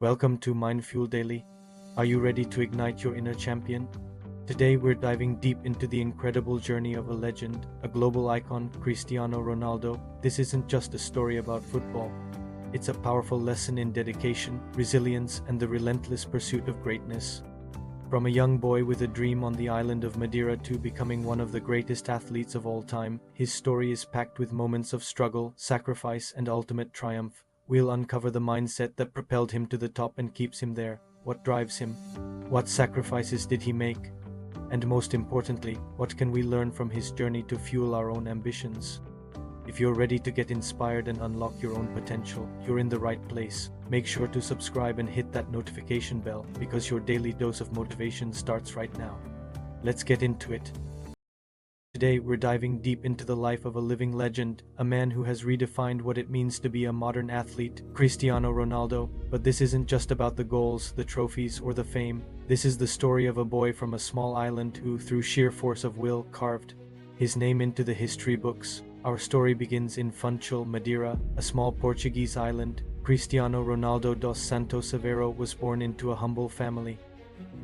Welcome to Mindfuel Daily. Are you ready to ignite your inner champion? Today we're diving deep into the incredible journey of a legend, a global icon, Cristiano Ronaldo. This isn't just a story about football. It's a powerful lesson in dedication, resilience, and the relentless pursuit of greatness. From a young boy with a dream on the island of Madeira to becoming one of the greatest athletes of all time, his story is packed with moments of struggle, sacrifice, and ultimate triumph. We'll uncover the mindset that propelled him to the top and keeps him there. What drives him? What sacrifices did he make? And most importantly, what can we learn from his journey to fuel our own ambitions? If you're ready to get inspired and unlock your own potential, you're in the right place. Make sure to subscribe and hit that notification bell because your daily dose of motivation starts right now. Let's get into it. Today, we're diving deep into the life of a living legend, a man who has redefined what it means to be a modern athlete, Cristiano Ronaldo. But this isn't just about the goals, the trophies, or the fame. This is the story of a boy from a small island who, through sheer force of will, carved his name into the history books. Our story begins in Funchal, Madeira, a small Portuguese island. Cristiano Ronaldo dos Santos Aveiro was born into a humble family.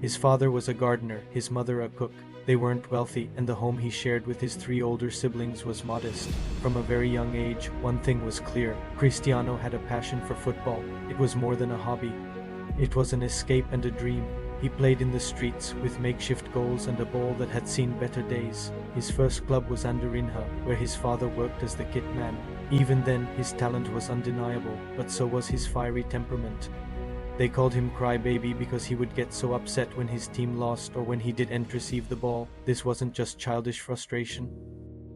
His father was a gardener, his mother a cook. They weren't wealthy, and the home he shared with his three older siblings was modest. From a very young age, one thing was clear: Cristiano had a passion for football. It was more than a hobby. It was an escape and a dream. He played in the streets, with makeshift goals and a ball that had seen better days. His first club was Madeira, where his father worked as the kit man. Even then, his talent was undeniable, but so was his fiery temperament. They called him Crybaby because he would get so upset when his team lost or when he didn't receive the ball. This wasn't just childish frustration.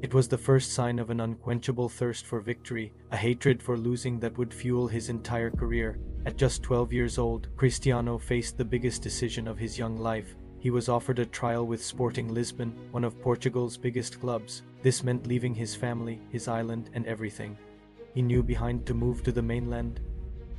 It was the first sign of an unquenchable thirst for victory, a hatred for losing that would fuel his entire career. At just 12 years old, Cristiano faced the biggest decision of his young life. He was offered a trial with Sporting Lisbon, one of Portugal's biggest clubs. This meant leaving his family, his island, and everything he knew behind to move to the mainland.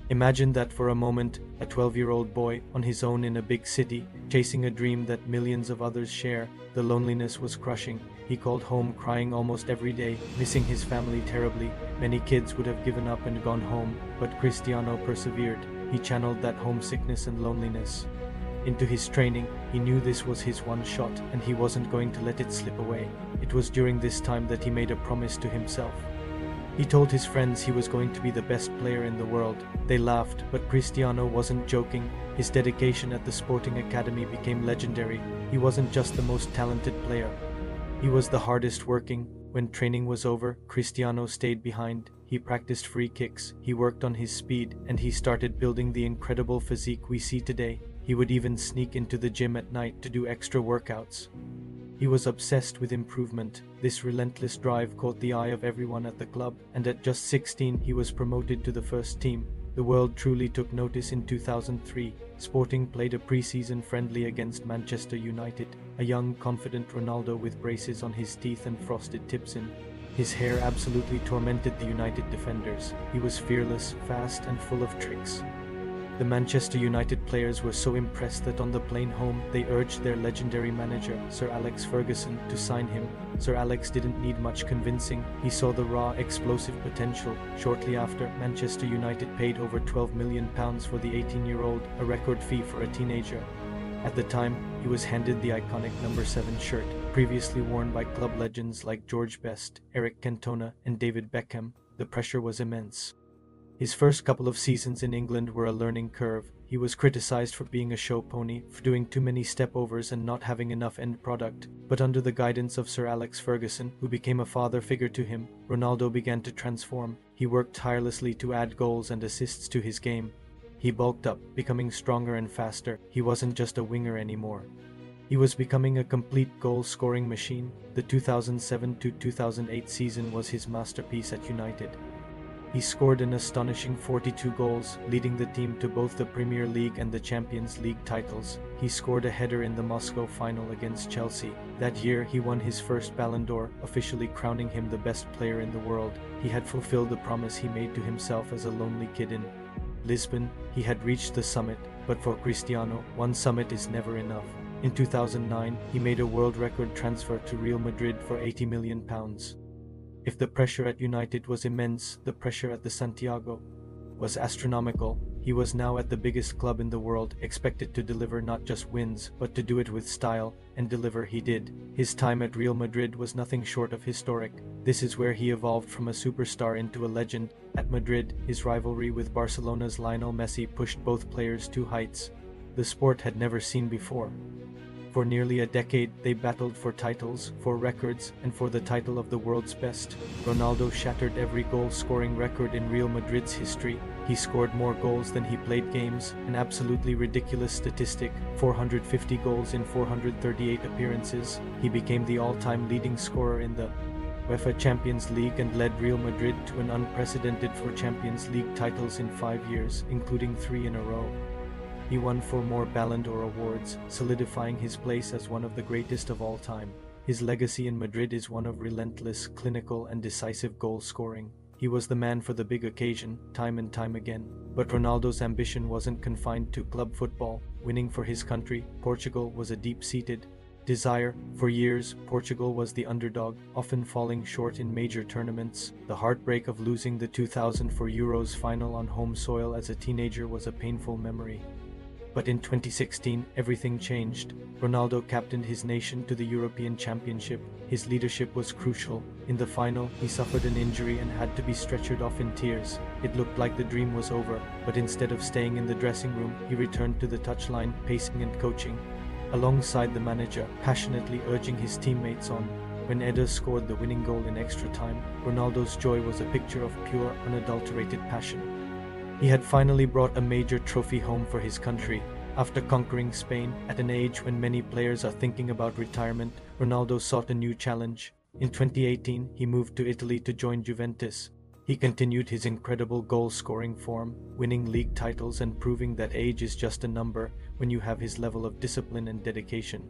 Imagine that for a moment, a 12-year-old boy on his own in a big city, chasing a dream that millions of others share. The loneliness was crushing. He called home crying almost every day, missing his family terribly. Many kids would have given up and gone home, but Cristiano persevered. He channeled that homesickness and loneliness into his training. He knew this was his one shot, and he wasn't going to let it slip away. It was during this time that he made a promise to himself. He told his friends he was going to be the best player in the world. They laughed, but Cristiano wasn't joking. His dedication at the Sporting Academy became legendary. He wasn't just the most talented player. He was the hardest working. When training was over, Cristiano stayed behind. He practiced free kicks, he worked on his speed, and he started building the incredible physique we see today. He would even sneak into the gym at night to do extra workouts. He was obsessed with improvement. This relentless drive caught the eye of everyone at the club, and at just 16 he was promoted to the first team. The world truly took notice in 2003. Sporting played a pre-season friendly against Manchester United. A young, confident Ronaldo with braces on his teeth and frosted tips in. His hair absolutely tormented the United defenders. He was fearless, fast, and full of tricks. The Manchester United players were so impressed that on the plane home, they urged their legendary manager, Sir Alex Ferguson, to sign him. Sir Alex didn't need much convincing. He saw the raw, explosive potential. Shortly after, Manchester United paid over £12 million for the 18-year-old, a record fee for a teenager. At the time, he was handed the iconic number 7 shirt, previously worn by club legends like George Best, Eric Cantona, and David Beckham. The pressure was immense. His first couple of seasons in England were a learning curve. He was criticized for being a show pony, for doing too many stepovers and not having enough end product. But under the guidance of Sir Alex Ferguson, who became a father figure to him, Ronaldo began to transform. He worked tirelessly to add goals and assists to his game. He bulked up, becoming stronger and faster. He wasn't just a winger anymore. He was becoming a complete goal-scoring machine. The 2007-2008 season was his masterpiece at United. He scored an astonishing 42 goals, leading the team to both the Premier League and the Champions League titles. He scored a header in the Moscow final against Chelsea. That year, he won his first Ballon d'Or, officially crowning him the best player in the world. He had fulfilled the promise he made to himself as a lonely kid in Lisbon. He had reached the summit, but for Cristiano, one summit is never enough. In 2009, he made a world record transfer to Real Madrid for £80 million. If the pressure at United was immense, the pressure at the Santiago was astronomical. He was now at the biggest club in the world, expected to deliver not just wins, but to do it with style, and deliver he did. His time at Real Madrid was nothing short of historic. This is where he evolved from a superstar into a legend. At Madrid, his rivalry with Barcelona's Lionel Messi pushed both players to heights the sport had never seen before. For nearly a decade, they battled for titles, for records, and for the title of the world's best. Ronaldo shattered every goal-scoring record in Real Madrid's history. He scored more goals than he played games, an absolutely ridiculous statistic, 450 goals in 438 appearances. He became the all-time leading scorer in the UEFA Champions League and led Real Madrid to an unprecedented 4 Champions League titles in 5 years, including 3 in a row. He won 4 more Ballon d'Or awards, solidifying his place as one of the greatest of all time. His legacy in Madrid is one of relentless, clinical, and decisive goal scoring. He was the man for the big occasion, time and time again. But Ronaldo's ambition wasn't confined to club football. Winning for his country, Portugal, was a deep-seated desire. For years, Portugal was the underdog, often falling short in major tournaments. The heartbreak of losing the 2004 Euros final on home soil as a teenager was a painful memory. But in 2016, everything changed. Ronaldo captained his nation to the European Championship. His leadership was crucial. In the final, he suffered an injury and had to be stretchered off in tears. It looked like the dream was over, but instead of staying in the dressing room, he returned to the touchline, pacing and coaching alongside the manager, passionately urging his teammates on. When Eder scored the winning goal in extra time, Ronaldo's joy was a picture of pure, unadulterated passion. He had finally brought a major trophy home for his country. After conquering Spain, at an age when many players are thinking about retirement, Ronaldo sought a new challenge. In 2018, he moved to Italy to join Juventus. He continued his incredible goal-scoring form, winning league titles and proving that age is just a number when you have his level of discipline and dedication.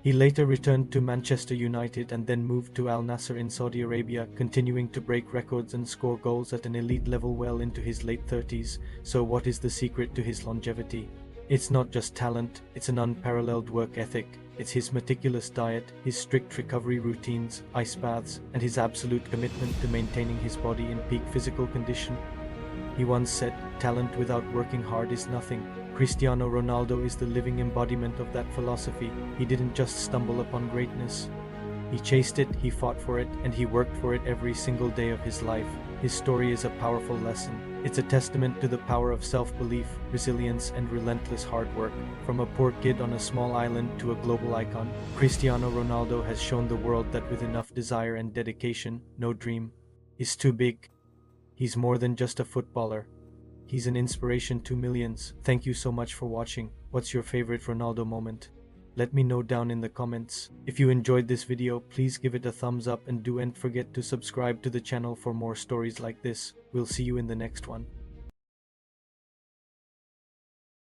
He later returned to Manchester United and then moved to Al Nassr in Saudi Arabia, continuing to break records and score goals at an elite level well into his late 30s. So what is the secret to his longevity? It's not just talent, it's an unparalleled work ethic. It's his meticulous diet, his strict recovery routines, ice baths, and his absolute commitment to maintaining his body in peak physical condition. He once said, "Talent without working hard is nothing." Cristiano Ronaldo is the living embodiment of that philosophy. He didn't just stumble upon greatness. He chased it, he fought for it, and he worked for it every single day of his life. His story is a powerful lesson. It's a testament to the power of self-belief, resilience, and relentless hard work. From a poor kid on a small island to a global icon, Cristiano Ronaldo has shown the world that with enough desire and dedication, no dream is too big. He's more than just a footballer. He's an inspiration to millions. Thank you so much for watching. What's your favorite Ronaldo moment? Let me know down in the comments. If you enjoyed this video, please give it a thumbs up and don't forget to subscribe to the channel for more stories like this. We'll see you in the next one.